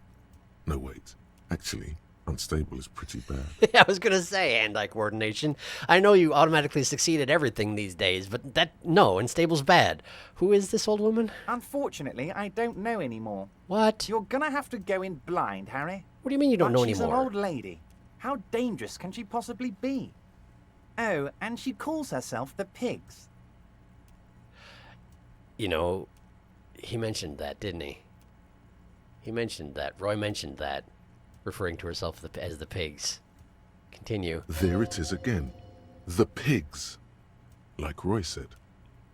No, wait. Actually, unstable is pretty bad. I was going to say hand-eye coordination. I know you automatically succeed at everything these days, but no, unstable's bad. Who is this old woman? Unfortunately, I don't know anymore. What? You're gonna have to go in blind, Harry. What do you mean you don't But know she's anymore? an old lady. How dangerous can she possibly be? Oh, and she calls herself the Pigs. You know, he mentioned that, didn't he? He mentioned that. Roy mentioned that, referring to herself as the Pigs. Continue. There it is again. The pigs. Like Roy said,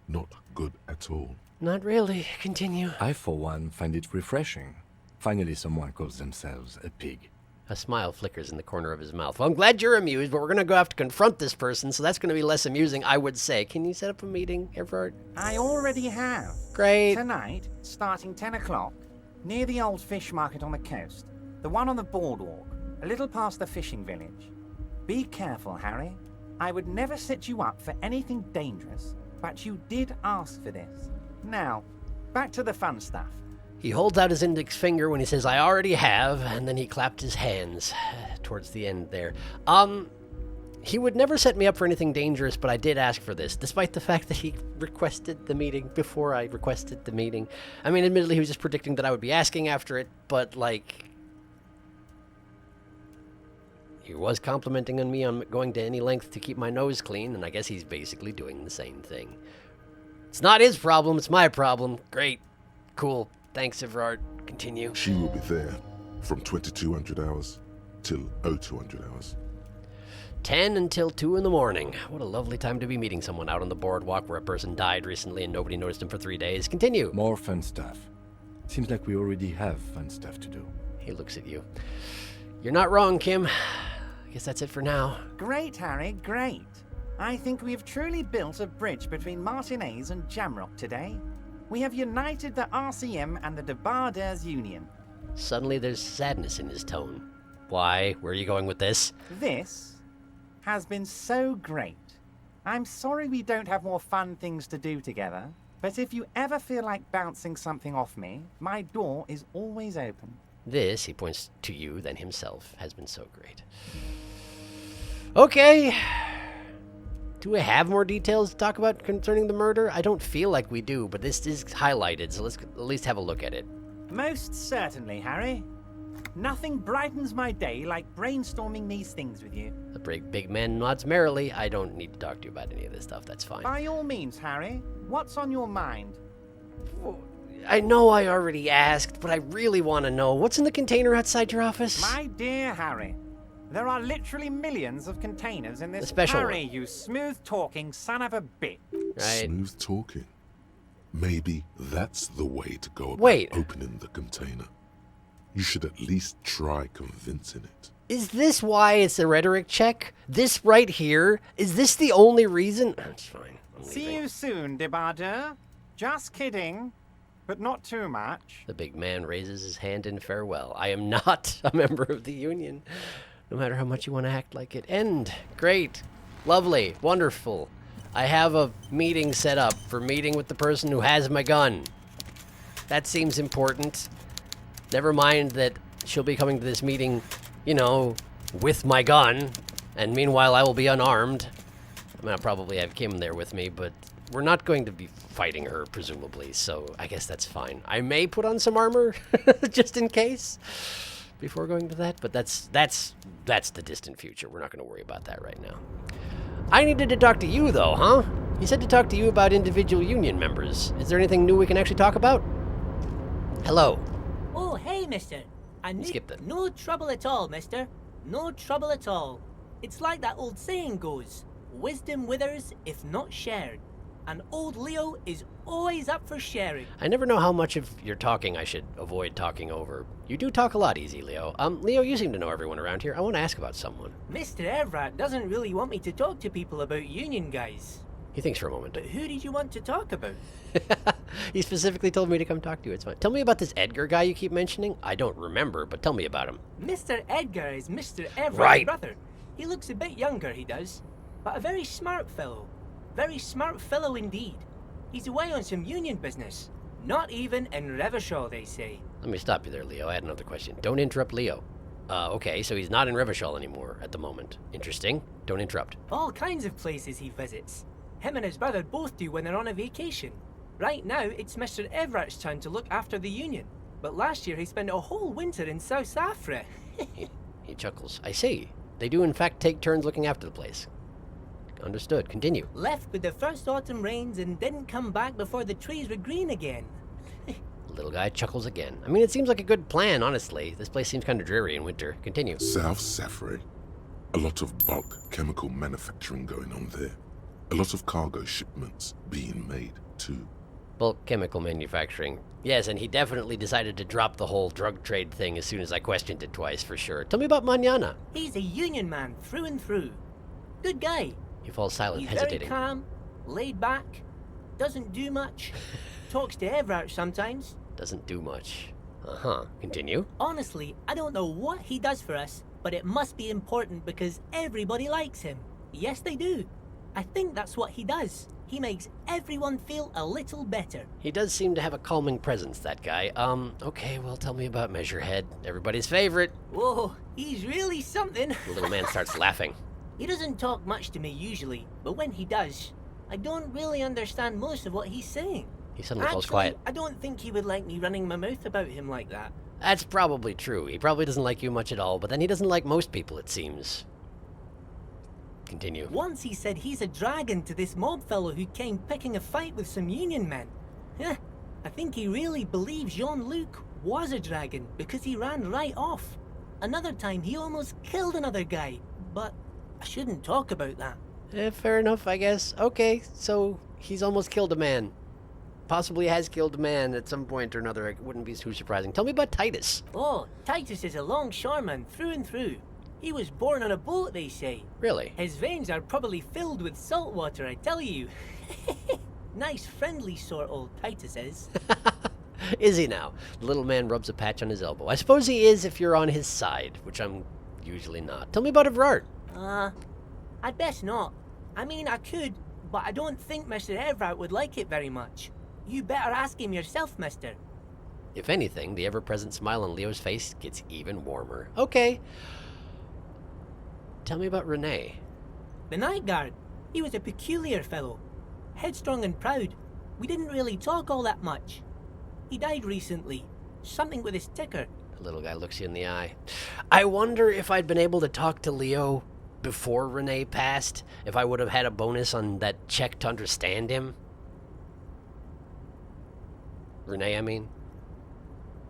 not good at all. Not really. Continue. I, for one, find it refreshing. Finally, someone calls themselves a pig. A smile flickers in the corner of his mouth. Well, I'm glad you're amused, but we're going to have to confront this person, so that's going to be less amusing, I would say. Can you set up a meeting, Everard? I already have. Great. Tonight, starting 10 o'clock, near the old fish market on the coast. The one on the boardwalk, a little past the fishing village. Be careful, Harry. I would never set you up for anything dangerous, but you did ask for this. Now, back to the fun stuff. He holds out his index finger when he says, I already have, and then he clapped his hands towards the end there. He would never set me up for anything dangerous, but I did ask for this, despite the fact that he requested the meeting before I requested the meeting. I mean, admittedly, he was just predicting that I would be asking after it, but, like, he was complimenting on me on going to any length to keep my nose clean, and I guess he's basically doing the same thing. It's not his problem, it's my problem. Great. Cool. Thanks, Everard. Continue. She will be there from 2200 hours till 0200 hours. 10 until 2 in the morning. What a lovely time to be meeting someone out on the boardwalk where a person died recently and nobody noticed him for 3 days. Continue. More fun stuff. Seems like we already have fun stuff to do. He looks at you. You're not wrong, Kim. I guess that's it for now. Great, Harry, great. I think we've truly built a bridge between Martinez and Jamrock today. We have united the RCM and the Debarders Union. Suddenly there's sadness in his tone. Why? Where are you going with this? This has been so great. I'm sorry we don't have more fun things to do together, but if you ever feel like bouncing something off me, my door is always open. This, he points to you, then himself, has been so great. Okay. Do we have more details to talk about concerning the murder? I don't feel like we do, but this is highlighted, so let's at least have a look at it. Most certainly, Harry. Nothing brightens my day like brainstorming these things with you. The big man nods merrily. I don't need to talk to you about any of this stuff, that's fine. By all means, Harry. What's on your mind? I know I already asked, but I really want to know. What's in the container outside your office? My dear Harry, there are literally millions of containers in this. The special Harry, one. you smooth-talking son of a bitch. Right. Smooth talking. Maybe that's the way to go about Wait. opening the container. You should at least try convincing it. Is this why it's a rhetoric check? This right here? Is this the only reason? It's fine. I'm See leaving. you soon, Debarder. Just kidding, but not too much. The big man raises his hand in farewell. I am not a member of the union, no matter how much you want to act like it. End. Great. Lovely. Wonderful. I have a meeting set up for meeting with the person who has my gun. That seems important. Never mind that she'll be coming to this meeting, you know, with my gun, and meanwhile I will be unarmed. I mean, I'll probably have Kim there with me, but we're not going to be fighting her, presumably, so I guess that's fine. I may put on some armor, just in case, before going to that, but that's the distant future. We're not going to worry about that right now. I needed to talk to you, though, huh? He said to talk to you about individual union members. Is there anything new we can actually talk about? Hello. Oh, hey, mister. Skip that. No trouble at all, mister. No trouble at all. It's like that old saying goes, wisdom withers if not shared. And old Leo is always up for sharing. I never know how much of your talking I should avoid talking over. You do talk a lot easy, Leo. Leo, you seem to know everyone around here. I want to ask about someone. Mr. Everett doesn't really want me to talk to people about union guys. He thinks for a moment. But who did you want to talk about? He specifically told me to come talk to you. It's fine. Tell me about this Edgar guy you keep mentioning. I don't remember, but tell me about him. Mr. Edgar is Mr. Everett's Right. brother. He looks a bit younger, he does. But a very smart fellow. Very smart fellow indeed. He's away on some union business. Not even in Revachol, they say. Let me stop you there, Leo. I had another question. Don't interrupt Leo. Okay, so he's not in Revachol anymore at the moment. Interesting. Don't interrupt. All kinds of places he visits. Him and his brother both do when they're on a vacation. Right now, it's Mr. Everett's turn to look after the union. But last year he spent a whole winter in South Africa. He chuckles. I see. They do in fact take turns looking after the place. Understood. Continue. Left with the first autumn rains and didn't come back before the trees were green again. Little guy chuckles again. I mean, it seems like a good plan, honestly. This place seems kind of dreary in winter. Continue. South Safari. A lot of bulk chemical manufacturing going on there. A lot of cargo shipments being made, too. Bulk chemical manufacturing. Yes, and he definitely decided to drop the whole drug trade thing as soon as I questioned it twice, for sure. Tell me about Mañana. He's a union man through and through. Good guy. He falls silent, He's hesitating. very calm, laid back, doesn't do much, talks to Everard sometimes. Doesn't do much. Uh-huh. Continue. Honestly, I don't know what he does for us, but it must be important because everybody likes him. Yes, they do. I think that's what he does. He makes everyone feel a little better. He does seem to have a calming presence, that guy. Okay, well, tell me about Measurehead. Everybody's favorite. Whoa, he's really something. The little man starts laughing. He doesn't talk much to me usually, but when he does, I don't really understand most of what he's saying. He suddenly falls Actually, quiet. I don't think he would like me running my mouth about him like that. That's probably true. He probably doesn't like you much at all, but then he doesn't like most people, it seems. Continue. Once he said he's a dragon to this mob fellow who came picking a fight with some union men. I think he really believes Jean-Luc was a dragon because he ran right off. Another time he almost killed another guy, but I shouldn't talk about that. Fair enough, I guess. Okay, so he's almost killed a man. Possibly has killed a man at some point or another. It wouldn't be too surprising. Tell me about Titus. Oh, Titus is a longshoreman through and through. He was born on a boat, they say. Really? His veins are probably filled with salt water, I tell you. Nice, friendly sort, old Titus is. Is he now? The little man rubs a patch on his elbow. I suppose he is if you're on his side, which I'm usually not. Tell me about Everard. I'd best not. I mean, I could, but I don't think Mr. Everard would like it very much. You better ask him yourself, mister. If anything, the ever-present smile on Leo's face gets even warmer. Okay. Tell me about Renee. The night guard. He was a peculiar fellow. Headstrong and proud. We didn't really talk all that much. He died recently. Something with his ticker. The little guy looks you in the eye. I wonder if I'd been able to talk to Leo before Renee passed, if I would have had a bonus on that check to understand him. Renee, I mean.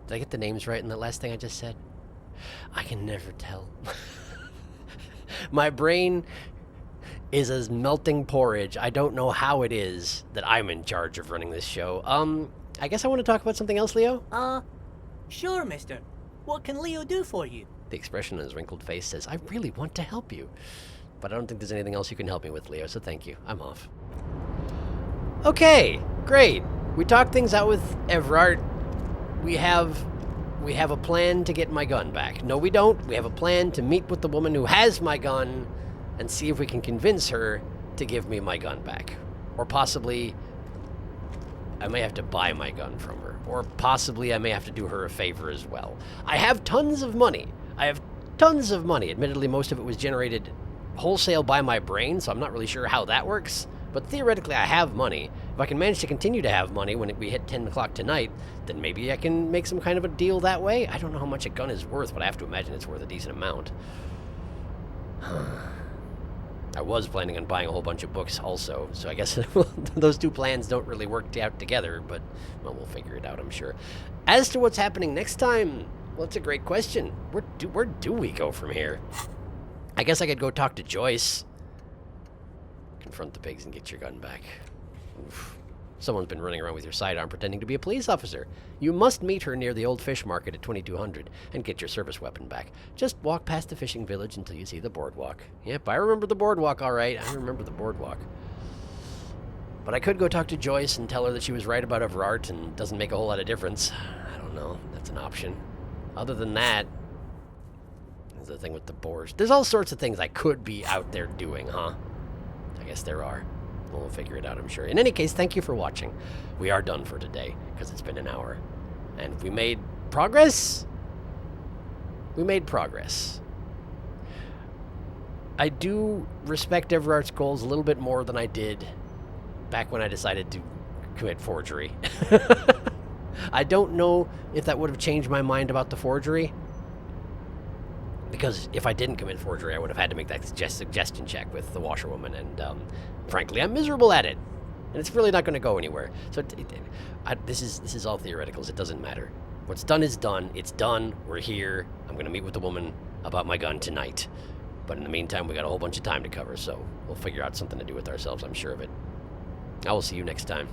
Did I get the names right in the last thing I just said? I can never tell. My brain is as melting porridge. I don't know how it is that I'm in charge of running this show. I guess I want to talk about something else, Leo. Sure, mister. What can Leo do for you? The expression on his wrinkled face says, I really want to help you. But I don't think there's anything else you can help me with, Leo, so thank you. I'm off. Okay, great. We talked things out with Everard. We have a plan to get my gun back. No, we don't. We have a plan to meet with the woman who has my gun and see if we can convince her to give me my gun back. Or possibly I may have to buy my gun from her. Or possibly I may have to do her a favor as well. I have tons of money. Admittedly, most of it was generated wholesale by my brain, so I'm not really sure how that works. But theoretically, I have money. If I can manage to continue to have money when we hit 10 o'clock tonight, then maybe I can make some kind of a deal that way. I don't know how much a gun is worth, but I have to imagine it's worth a decent amount. I was planning on buying a whole bunch of books also, so I guess those two plans don't really work out together, but well, we'll figure it out, I'm sure. As to what's happening next time, well, it's a great question. Where do we go from here? I guess I could go talk to Joyce. Confront the pigs and get your gun back. Oof. Someone's been running around with your sidearm pretending to be a police officer. You must meet her near the old fish market at 2200 and get your service weapon back. Just walk past the fishing village until you see the boardwalk. Yep, I remember the boardwalk, all right. I remember the boardwalk. But I could go talk to Joyce and tell her that she was right about Everard and doesn't make a whole lot of difference. I don't know. That's an option. Other than that, there's the thing with the boars. There's all sorts of things I could be out there doing, huh? I guess there are. We'll figure it out, I'm sure. In any case, thank you for watching. We are done for today, because it's been an hour. And we made progress? We made progress. I do respect Everard's goals a little bit more than I did back when I decided to commit forgery. I don't know if that would have changed my mind about the forgery. Because if I didn't commit forgery, I would have had to make that suggestion check with the washerwoman, and frankly, I'm miserable at it, and it's really not going to go anywhere. So this is all theoreticals. It doesn't matter. What's done is done. It's done. We're here. I'm going to meet with the woman about my gun tonight. But in the meantime, we got a whole bunch of time to cover, so we'll figure out something to do with ourselves. I'm sure of it. I will see you next time.